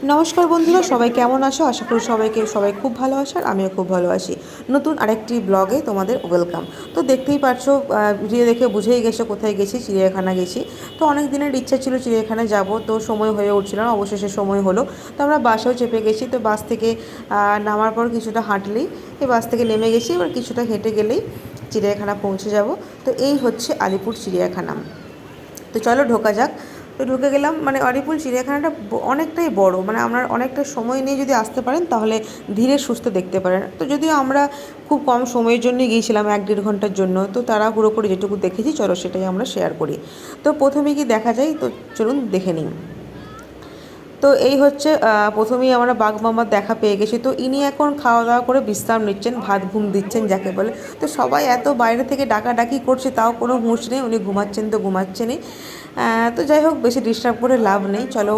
নমস্কার বন্ধুরা, সবাই কেমন আছো? আশা করি সবাই খুব ভালো আছো আর আমিও খুব ভালো আছি। নতুন আরেকটি ব্লগে তোমাদের ওয়েলকাম। তো দেখতেই পারছো, ভিডিও দেখে বুঝেই গেছো কোথায় গেছি। চিড়িয়াখানা গেছি। তো অনেক দিনের ইচ্ছা ছিল চিড়িয়াখানায় যাব, তো সময় হয়ে উঠছিল না, অবশেষে সময় হলো। তো আমরা বাসেও চেপে গেছি। তো বাস থেকে নামার পর কিছুটা হাঁটলেই, এই বাস থেকে নেমে গেছি, এবার কিছুটা হেঁটে গেলেই চিড়িয়াখানা পৌঁছে যাব। তো এই হচ্ছে আলিপুর চিড়িয়াখানা। তো চলো ঢোকা যাক। তো ঢুকে গেলাম। মানে আলিপুর চিড়িয়াখানাটা অনেকটাই বড়, মানে আপনার অনেকটা সময় নিয়ে যদি আসতে পারেন তাহলে ধীরে সুস্থে দেখতে পারেন। তো যদিও আমরা খুব কম সময়ের জন্যই গিয়েছিলাম, 1-1.5 ঘন্টার জন্য, তো তারা পুরোপুরি যেটুকু দেখেছি চলো সেটাই আমরা শেয়ার করি। তো প্রথমে কি দেখা যায়, তো চলুন দেখে নিই। তো এই হচ্ছে প্রথমেই আমরা বাঘ মামার দেখা পেয়ে গেছি। তো ইনি এখন খাওয়া দাওয়া করে বিশ্রাম নিচ্ছেন, ভাত ঘুম দিচ্ছেন যাকে বলে। তো সবাই এত বাইরে থেকে ডাকাডাকি করছে, তাও কোনো হুঁশ নেই, উনি ঘুমাচ্ছেন তো ঘুমাচ্ছেনই। তো যাই হোক, বেশি ডিস্টার্ব করে লাভ নেই, চলো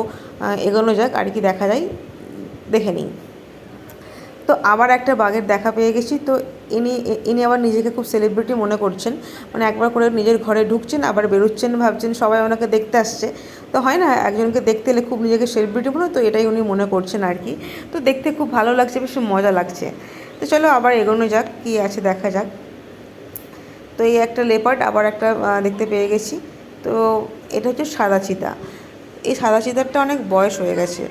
এগোনো যাক, আর কি দেখা যায় দেখে নিই। তো আবার একটা বাঘের দেখা পেয়ে গেছি। তো ইনি ইনি আবার নিজেকে খুব সেলিব্রিটি মনে করছেন, মানে একবার করে নিজের ঘরে ঢুকছেন আবার বেরোচ্ছেন, ভাবছেন সবাই ওনাকে দেখতে আসছে। তো হয় না, একজনকে দেখতে এলে খুব নিজেকে সেলিব্রিটি মনে, তো এটাই উনি মনে করছেন আর কি। তো দেখতে খুব ভালো লাগছে, বেশ মজা লাগছে। তো চলো আবার এগোনো যাক, কী আছে দেখা যাক। তো এই একটা লেপার্ড আবার একটা দেখতে পেয়ে গেছি। তো এটা হচ্ছে সাদা চিতা। এই সাদা চিতারটা অনেক বয়স হয়ে গেছে,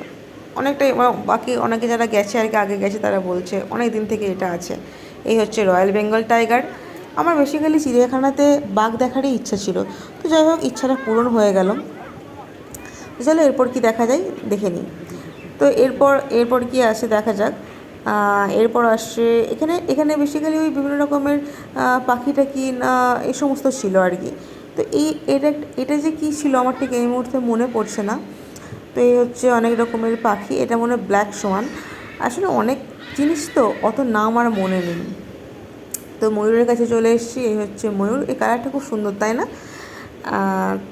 অনেকটাই, বাকি অনেকে যারা গেছে আর কি, আগে গেছে তারা বলছে অনেক দিন থেকে এটা আছে। এই হচ্ছে রয়্যাল বেঙ্গল টাইগার। আমার বেসিক্যালি চিড়িয়াখানাতে বাঘ দেখারই ইচ্ছা ছিল, তো যাই হোক ইচ্ছাটা পূরণ হয়ে গেল। চলো এরপর কি দেখা যায় দেখে নিই। তো এরপর কি আসে দেখা যাক। এরপর আসছে এখানে এখানে বেসিক্যালি ওই বিভিন্ন রকমের পাখি টাকি না, এই সমস্ত ছিল আর কি। তো এটা এটা যে কী ছিল আমার ঠিক এই মুহূর্তে মনে পড়ছে না। তো এই হচ্ছে অনেক রকমের পাখি, এটা মনে হয় ব্ল্যাক সোয়ান। আসলে অনেক জিনিস তো অত নাম আর মনে নেই। তো ময়ূরের কাছে চলে এসেছি, এই হচ্ছে ময়ূর, এই কালারটা খুব সুন্দর তাই না?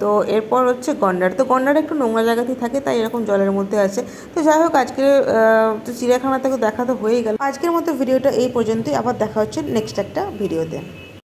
তো এরপর হচ্ছে গন্ডার। তো গন্ডার একটু নোংরা জায়গাতেই থাকে, তাই এরকম জলের মধ্যে আছে। তো যাই হোক, আজকে তো চিড়িয়াখানা থেকে দেখা তো হয়েই গেল। আজকের মতো ভিডিওটা এই পর্যন্তই, আবার দেখা হচ্ছে নেক্সট একটা ভিডিওতে।